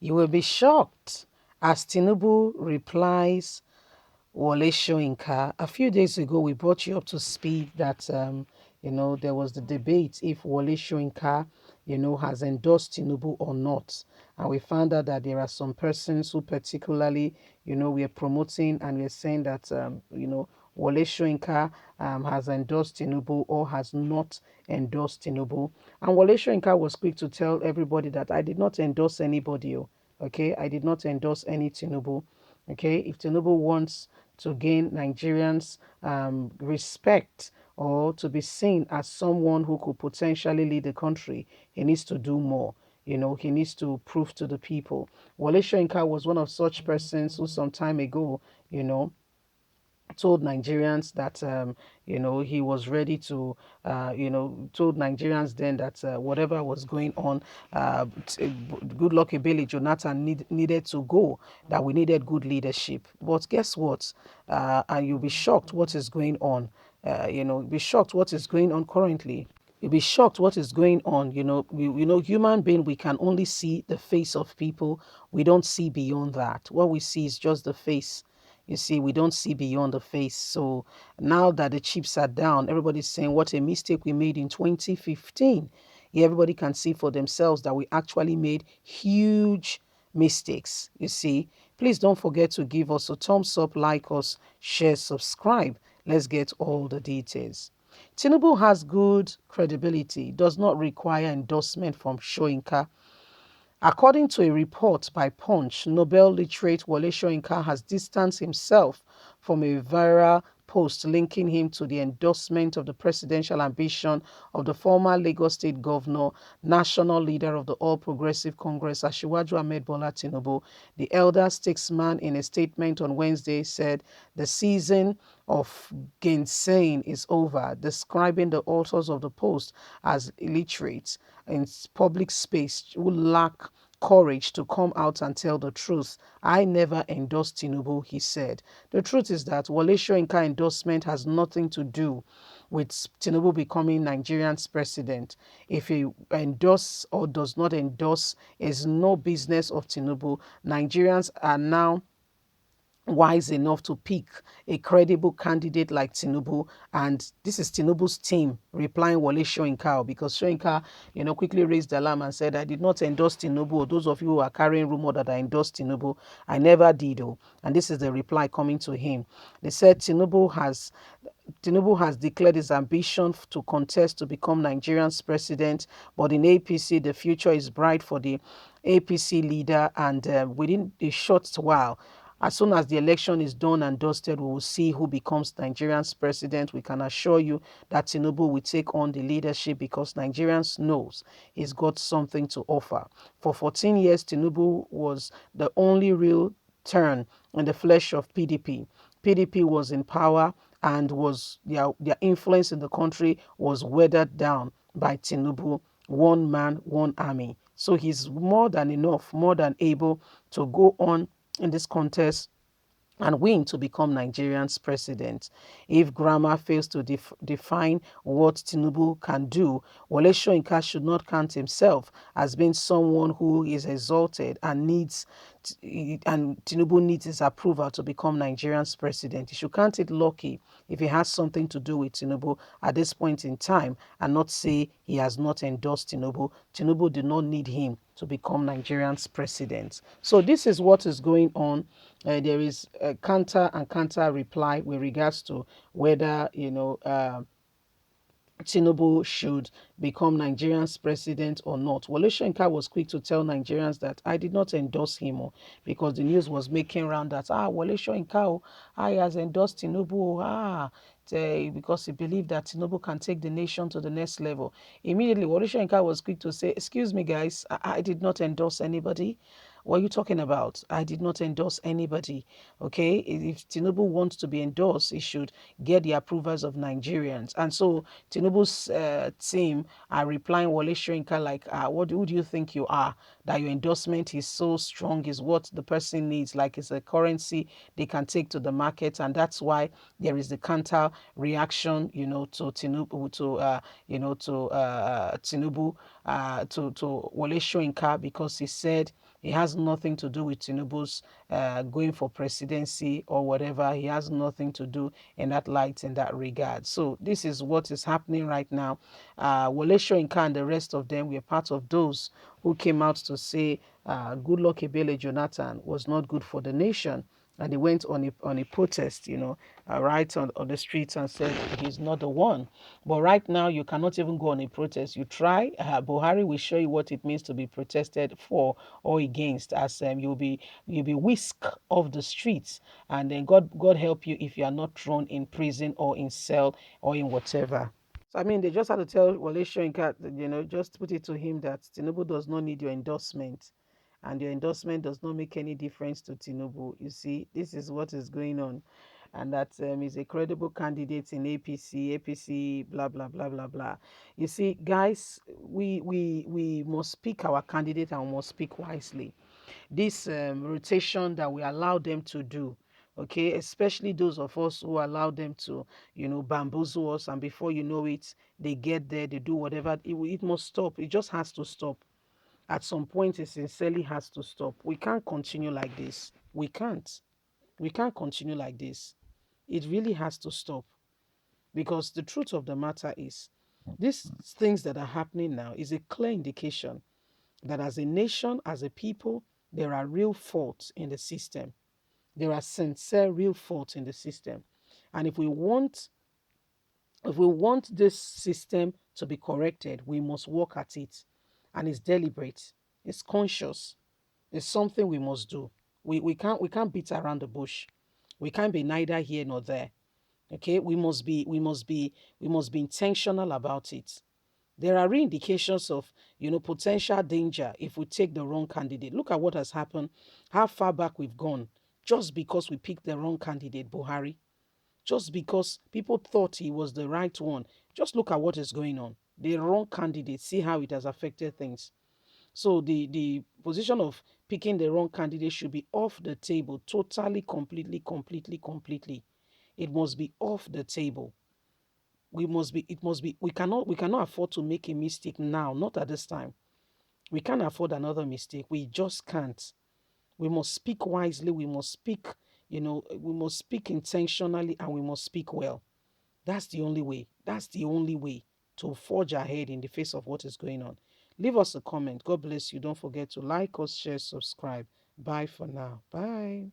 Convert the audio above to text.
You will be shocked as Tinubu replies Wole Soyinka. A few days ago, we brought you up to speed that, there was the debate if Wole Soyinka, has endorsed Tinubu or not. And we found out that there are some persons who particularly, we are promoting and we're saying that, Wole Soyinka has endorsed Tinubu or has not endorsed Tinubu. And Wole Soyinka was quick to tell everybody that I did not endorse anybody. Okay, I did not endorse any Tinubu. Okay, if Tinubu wants to gain Nigerians' respect or to be seen as someone who could potentially lead the country, he needs to do more. He needs to prove to the people. Wole Soyinka was one of such persons who some time ago, you know, told Nigerians that he was ready to told Nigerians then that whatever was going on, good luck Ebele Jonathan needed to go, that we needed good leadership. But guess what? And you'll be shocked what is going on. Be shocked what is going on currently. You'll be shocked what is going on. Human being, we can only see the face of people. We don't see beyond that. What we see is just the face. You see, we don't see beyond the face. So now that the chips are down, everybody's saying what a mistake we made in 2015. Yeah, everybody can see for themselves that we actually made huge mistakes. You see, please don't forget to give us a thumbs up, like us, share, subscribe. Let's get all the details. Tinubu has good credibility, does not require endorsement from Soyinka. According to a report by Punch, Nobel literate Wole Soyinka has distanced himself from a viral post linking him to the endorsement of the presidential ambition of the former Lagos State Governor, national leader of the All Progressive Congress, Asiwaju Ahmed Bola Tinubu. The elder statesman, in a statement on Wednesday, said the season of gainsaying is over, describing the authors of the post as illiterate in public space who lack courage to come out and tell the truth. I never endorsed Tinubu, he said. The truth is that Wole Soyinka endorsement has nothing to do with Tinubu becoming Nigerian's president. If he endorses or does not endorse is no business of Tinubu. Nigerians are now wise enough to pick a credible candidate like Tinubu, and this is Tinubu's team replying Wole Soyinka, because Soyinka, quickly raised the alarm and said, I did not endorse Tinubu. Those of you who are carrying rumor that I endorsed Tinubu, I never did. And this is the reply coming to him. They said Tinubu has declared his ambition to contest to become Nigeria's president, but in APC, the future is bright for the APC leader, and within a short while, as soon as the election is done and dusted, we will see who becomes Nigeria's president. We can assure you that Tinubu will take on the leadership because Nigerians knows he's got something to offer. For 14 years, Tinubu was the only real turn in the flesh of PDP. PDP was in power and was their influence in the country was weathered down by Tinubu, one man, one army. So he's more than enough, more than able to go on in this contest and win to become Nigerian's president. If grammar fails to define what Tinubu can do, Wole Soyinka should not count himself as being someone who is exalted and Tinubu needs his approval to become Nigerian's president. He should count it lucky if he has something to do with Tinubu at this point in time and not say he has not endorsed Tinubu. Tinubu did not need him to become Nigerian's president. So this is what is going on. There is a counter and counter reply with regards to whether Tinubu should become Nigerian's president or not. Wole Soyinka was quick to tell Nigerians that I did not endorse him because the news was making round that Wole Soyinka he has endorsed Tinubu because he believed that Tinubu can take the nation to the next level. Immediately, Wole Soyinka was quick to say, excuse me guys, I did not endorse anybody. What are you talking about? I did not endorse anybody. Okay, if Tinubu wants to be endorsed, he should get the approvals of Nigerians. And so Tinubu's team are replying Wole Soyinka like, who do you think you are? That your endorsement is so strong, is what the person needs, like it's a currency they can take to the market, and that's why there is the counter reaction, to Tinubu, to Tinubu, to Wole Soyinka, because he said It has nothing to do with Tinubu's going for presidency or whatever. He has nothing to do in that light, in that regard. So this is what is happening right now. Wole Soyinka and the rest of them were part of those who came out to say Goodluck Ebele Jonathan was not good for the nation. And they went on a protest, right on the streets and said he's not the one. But right now, you cannot even go on a protest. You try, Buhari will show you what it means to be protested for or against, as you'll be whisked off the streets, and then God help you if you are not thrown in prison or in cell or in whatever. So I mean, they just had to tell Wole Soyinka, just put it to him that Tinubu does not need your endorsement, and your endorsement does not make any difference to Tinubu. You see, this is what is going on, and that is a credible candidate in APC, blah blah blah blah blah. You see, guys, we must pick our candidate and we must speak wisely. This rotation that we allow them to do, okay, especially those of us who allow them to bamboozle us, and before you know it, they get there, they do whatever. It must stop. It just has to stop. At some point, it sincerely has to stop. We can't continue like this. We can't continue like this. It really has to stop, because the truth of the matter is, these things that are happening now is a clear indication that as a nation, as a people, there are real faults in the system. There are sincere, real faults in the system. And if we want this system to be corrected, we must work at it. And it's deliberate, it's conscious, it's something we must do. We can't beat around the bush. We can't be neither here nor there. Okay, we must be intentional about it. There are real indications of potential danger if we take the wrong candidate. Look at what has happened, how far back we've gone, just because we picked the wrong candidate, Buhari. Just because people thought he was the right one. Just look at what is going on. The wrong candidate, see how it has affected things. So the position of picking the wrong candidate should be off the table, totally, completely, completely, completely. It must be off the table. We cannot afford to make a mistake now, not at this time. We can't afford another mistake. We just can't. We must speak wisely. We must speak intentionally, and we must speak well. That's the only way. That's the only way to forge ahead in the face of what is going on. Leave us a comment. God bless you. Don't forget to like us, share, subscribe. Bye for now. Bye.